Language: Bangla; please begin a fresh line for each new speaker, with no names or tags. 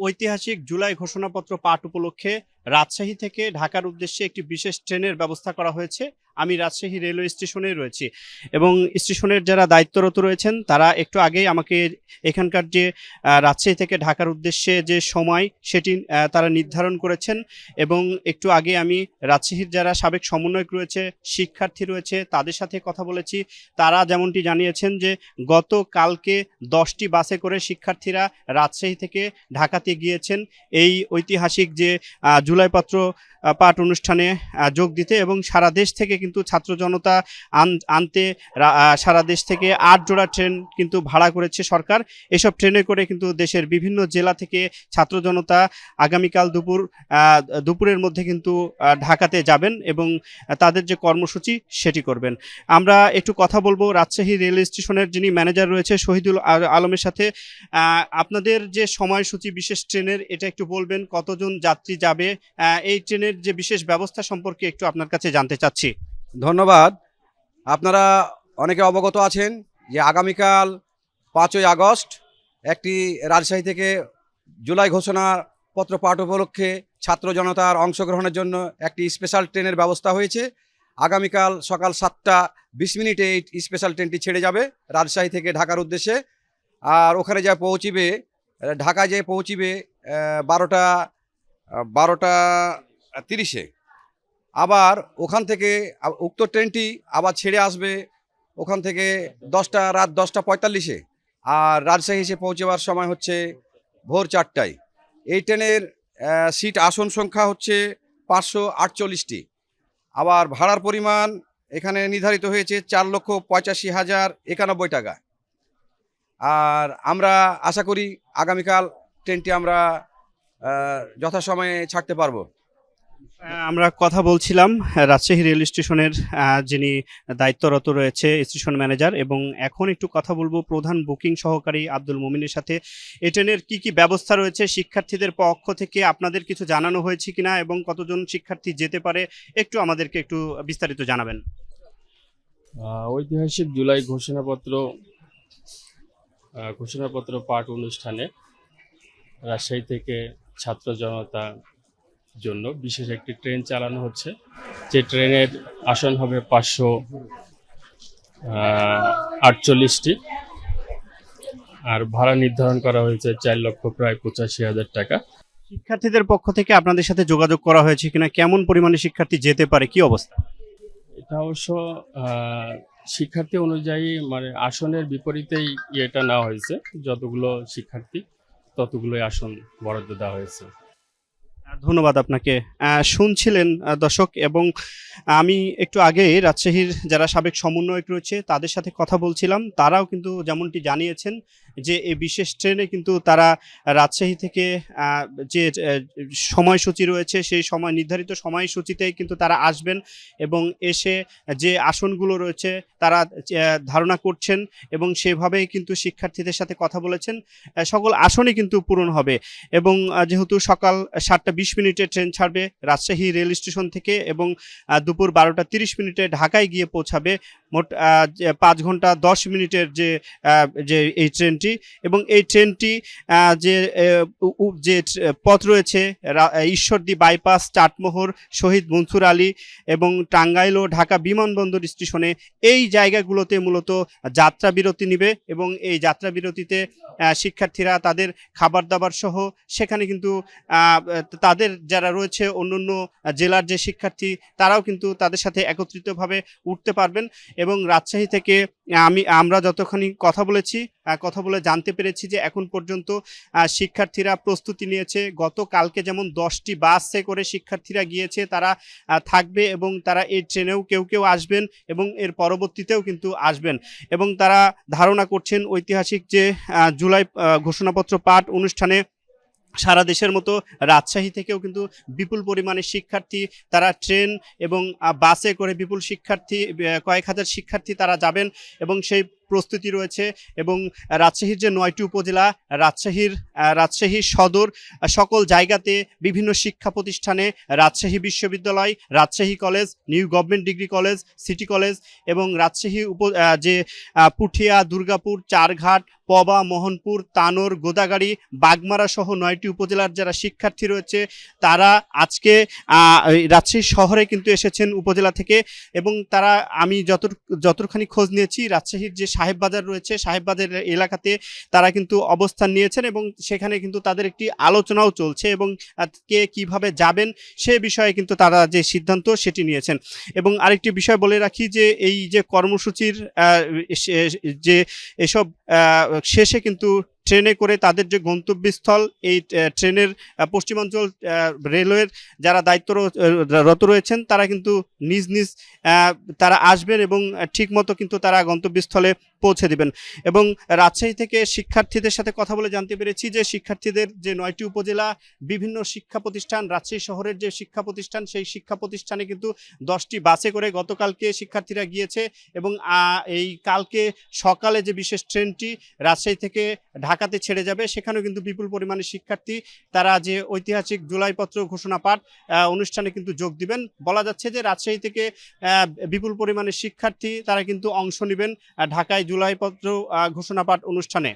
ঐতিহাসিক জুলাই ঘোষণাপত্র পাঠ উপলক্ষে রাজশাহী থেকে ঢাকার উদ্দেশ্যে একটি বিশেষ ট্রেনের ব্যবস্থা করা হয়েছে। আমি রাজশাহী রেলওয়ে স্টেশনে রয়েছি এবং স্টেশনের যারা দায়িত্বরত রয়েছেন তারা একটু আগেই আমাকে এখানকার যে রাজশাহী থেকে ঢাকার উদ্দেশ্যে যে সময় সেটি তারা নির্ধারণ করেছেন। এবং একটু আগে আমি রাজশাহীর যারা সাবেক সমন্বয়ক রয়েছে, শিক্ষার্থী রয়েছে, তাদের সাথে কথা বলেছি। তারা যেমনটি জানিয়েছেন যে গতকালকে 10টি বাসে করে শিক্ষার্থীরা রাজশাহী থেকে ঢাকাতে গিয়েছেন এই ঐতিহাসিক যে জুলাইপত্র পাঠ অনুষ্ঠানে যোগ দিতে, এবং সারা দেশ থেকে কিন্তু ছাত্র জনতা আনতে সারা দেশ থেকে 8 জোড়া ট্রেন কিন্তু ভাড়া করেছে সরকার। এসব ট্রেনে করে কিন্তু দেশের বিভিন্ন জেলা থেকে ছাত্র জনতা আগামীকাল দুপুরের মধ্যে কিন্তু ঢাকাতে যাবেন এবং তাদের যে কর্মসূচি সেটি করবেন। আমরা একটু কথা বলবো রাজশাহী রেল স্টেশনের যিনি ম্যানেজার রয়েছে শহীদুল আলমের সাথে। আপনাদের যে সময়সূচি বিশেষ ট্রেনের এটা একটু বলবেন, কতজন যাত্রী যাবে, এই ট্রেনের যে বিশেষ ব্যবস্থা সম্পর্কে একটু আপনার কাছে জানতে চাচ্ছি।
ধন্যবাদ। আপনারা অনেকে অবগত আছেন যে আগামীকাল 5ই আগস্ট একটি রাজশাহী থেকে জুলাই ঘোষণাপত্র পাঠ উপলক্ষে ছাত্র জনতার অংশগ্রহণের জন্য একটি স্পেশাল ট্রেনের ব্যবস্থা হয়েছে। আগামীকাল সকাল 7:20 এই স্পেশাল ট্রেনটি ছেড়ে যাবে রাজশাহী থেকে ঢাকার উদ্দেশ্যে। আর ওখানে যা পৌঁছিবে, ঢাকায় যে পৌঁছিবে 12:30। আবার ওখান থেকে উক্ত ট্রেনটি আবার ছেড়ে আসবে ওখান থেকে রাত 10:45। আর রাজশাহী এসে পৌঁছবার সময় হচ্ছে ভোর 4টায়। এই ট্রেনের সিট আসন সংখ্যা হচ্ছে 548টি। আবার ভাড়ার পরিমাণ এখানে নির্ধারিত হয়েছে 4,85,091 টাকা। আর আমরা আশা করি আগামীকাল ট্রেনটি আমরা যথাসময়ে ছাড়তে পারবো।
আমরা কথা বলছিলাম রাজশাহী রেল স্টেশনের যিনি দায়িত্বরত রয়েছে স্টেশন ম্যানেজার, এবং এখন একটু কথা বলবো প্রধান বুকিং সহকারী আব্দুল মুমিনের সাথে। এই ট্রেনের কি কি ব্যবস্থা রয়েছে, শিক্ষার্থীদের পক্ষ থেকে আপনাদের কিছু জানানো হয়েছে কিনা এবং কতজন শিক্ষার্থী যেতে পারে একটু আমাদেরকে একটু বিস্তারিত জানাবেন।
ঐতিহাসিক জুলাই ঘোষণাপত্র পাঠ অনুষ্ঠানে রাজশাহী থেকে ছাত্র জনতা জন্য বিশেষ একটি ট্রেন চালানো হচ্ছে। যে ট্রেনের আসন হবে 548টি। আর ভাড়া নির্ধারণ করা হয়েছে 4,85,000 টাকা।
শিক্ষার্থীদের পক্ষ থেকে আপনাদের সাথে যোগাযোগ করা হয়েছে কিনা, কেমন পরিমাণে শিক্ষার্থী যেতে পারে, কি অবস্থা?
এটা অবশ্য শিক্ষার্থী অনুযায়ী মানে আসনের বিপরীতেই এটা নেওয়া হয়েছে। যতগুলো শিক্ষার্থী ততগুলোই আসন বরাদ্দ দেওয়া হয়েছে।
ধন্যবাদ আপনাকে। শুনছিলেন দর্শক, এবং আমি একটু আগে রাজশাহীর যারা সাবেক সমন্বয়ক রয়েছে তাদের সাথে কথা বলছিলাম। তারাও কিন্তু যেমনটি জানিয়েছেন যে এই বিশেষ ট্রেনে কিন্তু তারা রাজশাহী থেকে যে সময়সূচি রয়েছে সেই নির্ধারিত সময়সূচিতেই কিন্তু তারা আসবেন এবং এসে যে আসনগুলো রয়েছে তারা ধারণা করছেন এবং সেভাবেই কিন্তু শিক্ষার্থীদের সাথে কথা বলেছেন। সকল আসনই কিন্তু পূরণ হবে এবং যেহেতু সকাল 7:20 ট্রেন ছাড়বে রাজশাহী রেল স্টেশন থেকে এবং দুপুর 12:30 ঢাকায় গিয়ে পৌঁছাবে। মোট 5 ঘন্টা 10 মিনিটের যে এই ট্রেনটি, এবং এই ট্রেনটি যে পথ রয়েছে ঈশ্বরদী বাইপাস, চাটমোহর, শহীদ মনসুর আলী এবং টাঙ্গাইল ও ঢাকা বিমানবন্দর স্টেশনে এই জায়গাগুলোতে মূলত যাত্রা বিরতি নেবে এবং এই যাত্রা বিরতিতে শিক্ষার্থীরা তাদের খাবার দাবার সহ সেখানে কিন্তু তাদের যারা রয়েছে অন্যান্য জেলার যে শিক্ষার্থী তারাও কিন্তু তাদের সাথে একত্রিতভাবে উঠতে পারবেন। এবং রাজশাহী থেকে আমরা যতখানি কথা বলে জানতে পেরেছি যে এখন পর্যন্ত শিক্ষার্থীরা প্রস্তুতি নিয়েছে। গতকালকে যেমন 10টি বাসে করে শিক্ষার্থীরা গিয়েছে, তারা থাকবে এবং তারা এই ট্রেনেও কেউ আসবেন এবং এর পরবর্তীতেও কিন্তু আসবেন, এবং তারা ধারণা করছেন ঐতিহাসিক যে জুলাই ঘোষণাপত্র পাঠ অনুষ্ঠানে সারা দেশের মতো রাজশাহী থেকেও কিন্তু বিপুল পরিমাণে শিক্ষার্থী তারা ট্রেন এবং বাসে করে বিপুল শিক্ষার্থী কয়েক হাজার শিক্ষার্থী তারা যাবেন এবং সেই প্রস্তুতি রয়েছে এবং রাজশাহীর যে 9টি উপজেলা, রাজশাহী সদর, সকল জায়গাতে বিভিন্ন শিক্ষা প্রতিষ্ঠানে রাজশাহী বিশ্ববিদ্যালয়, Rajshahi college, new government degree college, city college এবং রাজশাহী পুঠিয়া, দুর্গাপুর, চারঘাট, পবা, মোহনপুর, তানোর, গোদাগাড়ি, বাগমারা সহ 9টি উপজেলার যারা শিক্ষার্থী রয়েছে তারা আজকে এই রাজশাহী শহরে কিন্তু এসেছেন উপজেলা থেকে। এবং তারা, আমি যতখানি খোঁজ নিয়েছি, রাজশাহীর যে সাহেববাজার রয়েছে, সাহেববাজার এলাকাতে তারা কিন্তু অবস্থান নিয়েছেন এবং সেখানে কিন্তু তাদের একটি আলোচনাও চলছে এবং কে কিভাবে যাবেন সে বিষয়ে কিন্তু তারা যে সিদ্ধান্ত সেটি নিয়েছেন। এবং আরেকটি বিষয় বলে রাখি যে এই যে কর্মসূচির যে এসব শেষে কিন্তু ট্রেনে করে তাদের যে গন্তব্যস্থল, এই ট্রেনের পশ্চিমাঞ্চল রেলওয়ের যারা দায়িত্বরত রয়েছেন তারা কিন্তু নিজ নিজ তারা আসবেন এবং ঠিকমতো কিন্তু তারা গন্তব্যস্থলে পৌঁছে দেবেন। এবং রাজশাহী থেকে শিক্ষার্থীদের সাথে কথা বলে জানতে পেরেছি যে শিক্ষার্থীদের যে 9টি উপজেলা, বিভিন্ন শিক্ষা প্রতিষ্ঠান, রাজশাহী শহরের যে শিক্ষা প্রতিষ্ঠান, সেই শিক্ষা প্রতিষ্ঠানে কিন্তু 10টি বাসে করে গতকালকে শিক্ষার্থীরা গিয়েছে এবং এই কালকে সকালে যে বিশেষ ট্রেনটি রাজশাহী থেকে ঢাকাতে ছেড়ে যাবে সেখানেও কিন্তু বিপুল পরিমাণে শিক্ষার্থী তারা যে ঐতিহাসিক জুলাইপত্র ঘোষণা পাঠ অনুষ্ঠানে কিন্তু যোগ দিবেন। বলা যাচ্ছে যে রাজশাহী থেকে বিপুল পরিমাণে শিক্ষার্থী তারা কিন্তু অংশ নেবেন ঢাকায় জুলাইপত্র ঘোষণা পাঠ অনুষ্ঠানে।